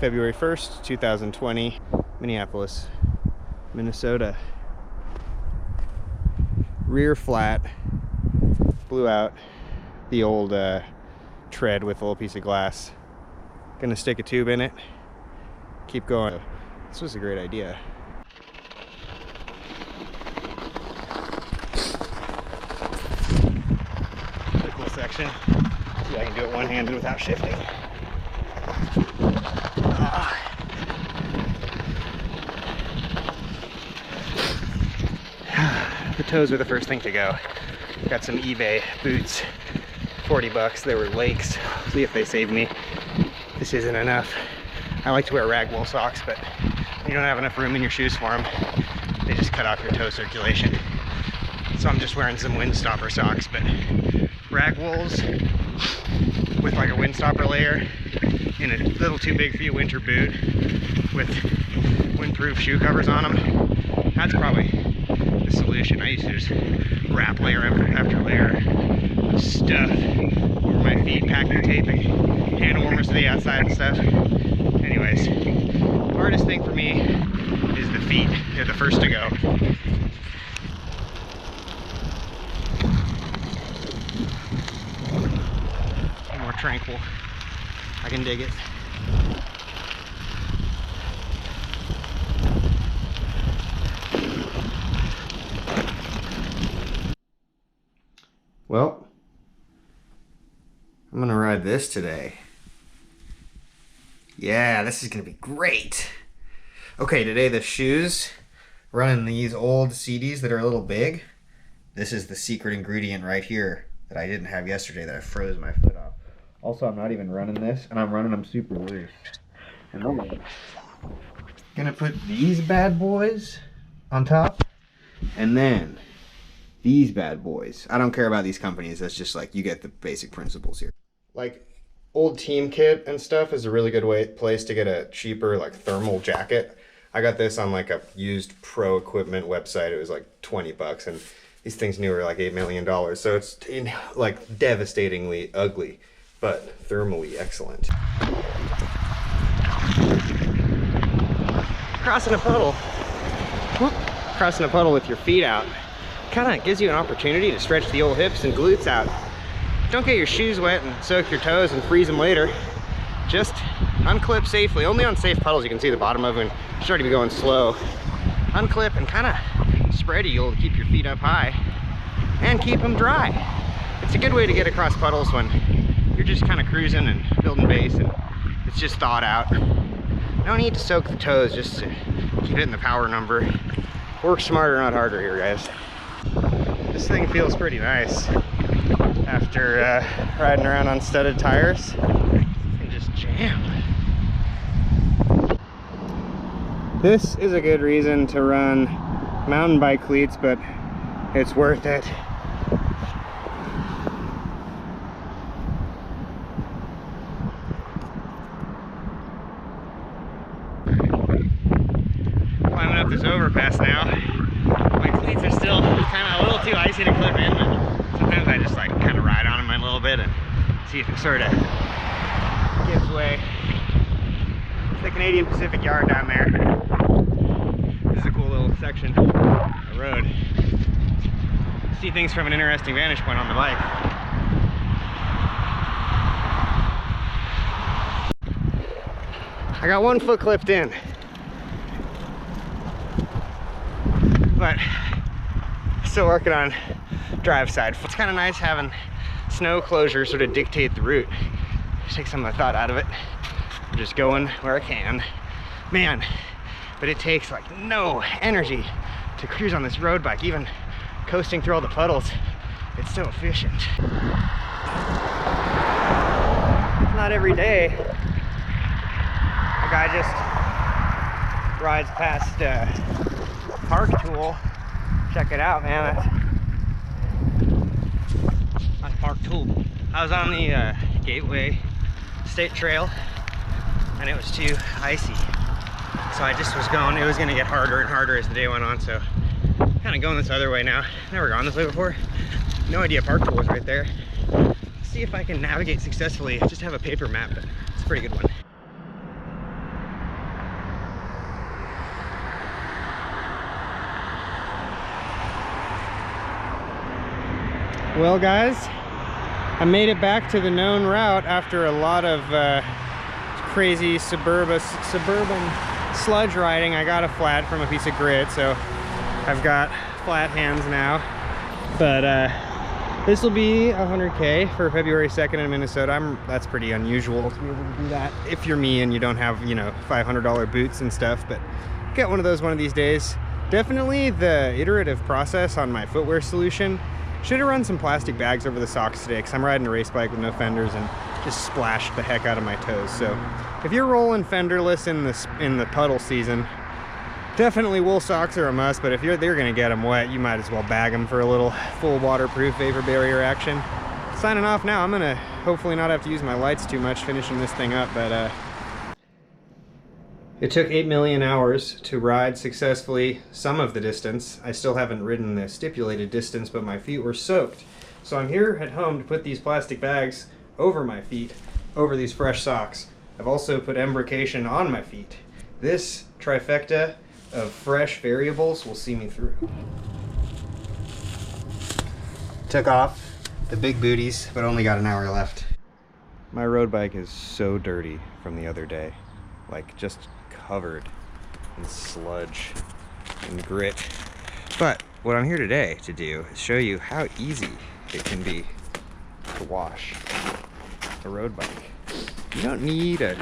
February 1st, 2020, Minneapolis, Minnesota. Rear flat, blew out the old tread with a little piece of glass. Gonna stick a tube in it, keep going. This was a great idea. Pretty cool section. See if I can do it one-handed without shifting. The toes were the first thing to go. Got some eBay boots, 40 bucks. They were Lakes. See if they save me. This isn't enough. I like to wear ragwool socks, but you don't have enough room in your shoes for them. They just cut off your toe circulation. So I'm just wearing some windstopper socks, but ragwools with like a windstopper layer in a little too big for you winter boot with windproof shoe covers on them. That's probably the solution. I used to just wrap layer after layer of stuff over my feet, packing tape and hand warmers to the outside and stuff. Anyways, the hardest thing for me is the feet. They're the first to go. More tranquil. I can dig it. Well, I'm gonna ride this today. Yeah, this is gonna be great. Okay, today the shoes, running these old CDs that are a little big. This is the secret ingredient right here that I didn't have yesterday that I froze my foot off. Also, I'm not even running this, and I'm running them super loose. And I'm gonna put these bad boys on top, and then these bad boys. I don't care about these companies. That's just like, you get the basic principles here. Like, old team kit and stuff is a really good place to get a cheaper like thermal jacket. I got this on like a used pro equipment website. It was like 20 bucks, and these things new are like $8 million. So it's like devastatingly ugly, but thermally excellent. Crossing a puddle. Crossing a puddle with your feet out kind of gives you an opportunity to stretch the old hips and glutes out. Don't get your shoes wet and soak your toes and freeze them later. Just unclip safely. Only on safe puddles you can see the bottom of it and start to be going slow. Unclip and kind of spread eagle to keep your feet up high and keep them dry. It's a good way to get across puddles when you're just kind of cruising and building base and it's just thawed out. No need to soak the toes, just to keep hitting the power number. Work smarter, not harder here, guys. This thing feels pretty nice after riding around on studded tires. And just jam. This is a good reason to run mountain bike cleats, but it's worth it. Climbing up this overpass now. My cleats are still kind of a little too icy to clip in, but sometimes I just like kind of ride on them a little bit and see if it sort of gives way. It's the Canadian Pacific Yard down there. This is a cool little section of road. See things from an interesting vantage point on the bike. I got one foot clipped in, but still working on drive side. It's kind of nice having snow closure sort of dictate the route. Take some of the thought out of it. I'm just going where I can. Man, but it takes like no energy to cruise on this road bike. Even coasting through all the puddles, it's so efficient. Not every day a guy just rides past Park Tool. Check it out, man. That's Park Tool. I was on the Gateway State Trail and it was too icy, so I just was going. It was going to get harder and harder as the day went on, so kind of going this other way now. Never gone this way before. No idea Park Tool was right there. See if I can navigate successfully. I just have a paper map, but it's a pretty good one. Well guys, I made it back to the known route after a lot of crazy suburban sludge riding. I got a flat from a piece of grit, so I've got flat hands now. But this will be 100K for February 2nd in Minnesota. That's pretty unusual to be able to do that if you're me and you don't have, you know, $500 boots and stuff, but get one of these days. Definitely the iterative process on my footwear solution. Should have run some plastic bags over the socks today because I'm riding a race bike with no fenders and just splashed the heck out of my toes. So if you're rolling fenderless in the puddle season, definitely wool socks are a must, but if they're gonna get them wet, you might as well bag them for a little full waterproof vapor barrier action. Signing off now. I'm gonna hopefully not have to use my lights too much finishing this thing up, but it took 8 million hours to ride successfully some of the distance. I still haven't ridden the stipulated distance, but my feet were soaked. So I'm here at home to put these plastic bags over my feet, over these fresh socks. I've also put embrocation on my feet. This trifecta of fresh variables will see me through. Took off the big booties, but only got an hour left. My road bike is so dirty from the other day, like just covered in sludge and grit. But what I'm here today to do is show you how easy it can be to wash a road bike. You don't need a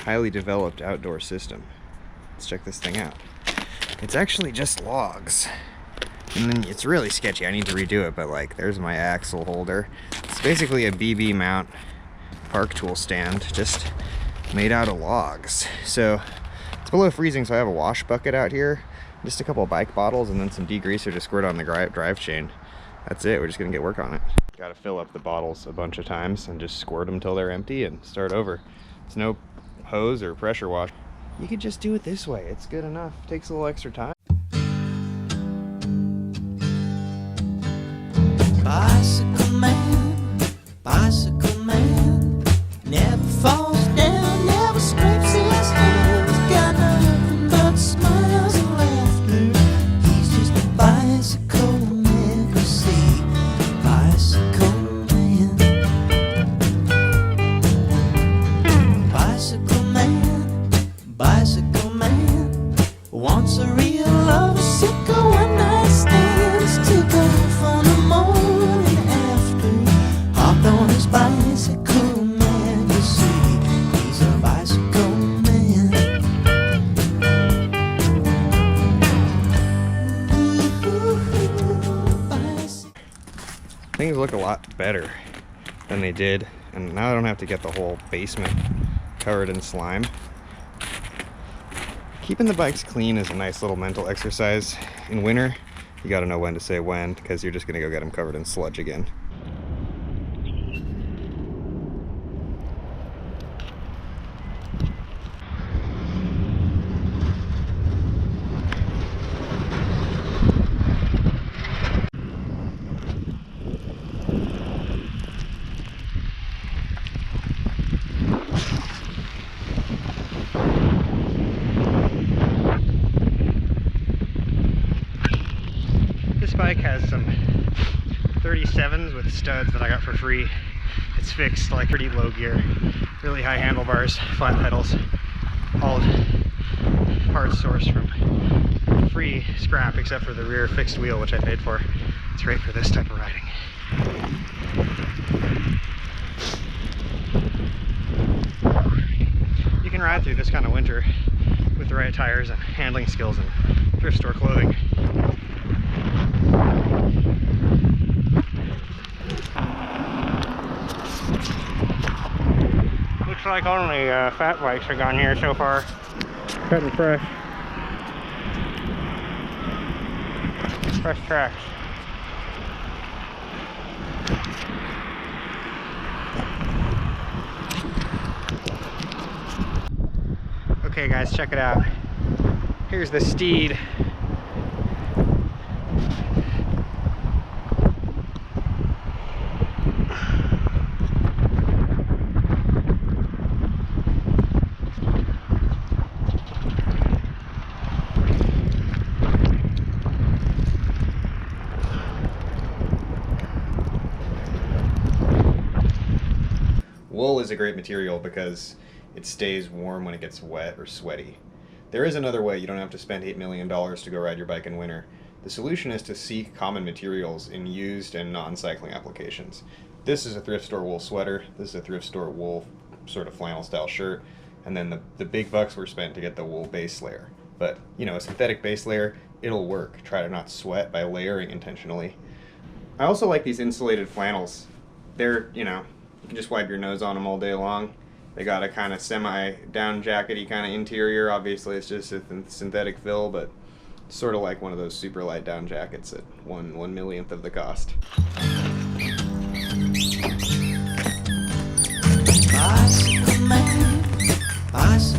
highly developed outdoor system. Let's check this thing out. It's actually just logs. And then it's really sketchy. I need to redo it, but like there's my axle holder. It's basically a BB mount park tool stand, just made out of logs. So it's below freezing, so I have a wash bucket out here, just a couple of bike bottles, and then some degreaser to squirt on the drive chain. That's it. We're just gonna get work on it. Got to fill up the bottles a bunch of times and just squirt them until they're empty and start over. It's no hose or pressure wash. You could just do it this way. It's good enough. It takes a little extra time. Bicycle man, never falls down, never scrapes his hands, got nothing but smiles and laughter. He's just a bicycle man, you see, bicycle man. Bicycle man, wants a real love, sick of one night stands, took off on the morning after, hopped on his bicycle man, you see, he's a bicycle man. Things look a lot better than they did, and now I don't have to get the whole basement covered in slime. Keeping the bikes clean is a nice little mental exercise. In winter, you gotta know when to say when, because you're just gonna go get them covered in sludge again. This bike has some 37s with studs that I got for free. It's fixed like pretty low gear, really high handlebars, flat pedals, all parts sourced from free scrap except for the rear fixed wheel, which I paid for. It's great for this type of riding. You can ride through this kind of winter with the right tires and handling skills and thrift store clothing. Looks like only fat bikes are gone here so far. Cutting fresh. Fresh tracks. Okay guys, check it out. Here's the steed. Wool is a great material because it stays warm when it gets wet or sweaty. There is another way. You don't have to spend $8 million to go ride your bike in winter. The solution is to seek common materials in used and non-cycling applications. This is a thrift store wool sweater. This is a thrift store wool sort of flannel style shirt. And then the big bucks were spent to get the wool base layer. But, you know, a synthetic base layer, it'll work. Try to not sweat by layering intentionally. I also like these insulated flannels. They're, you know, you can just wipe your nose on them all day long. They got a kind of semi-down jackety kind of interior. Obviously, it's just a synthetic fill, but it's sort of like one of those super light down jackets at 1/1,000,000th of the cost. Bicycle man, bicycle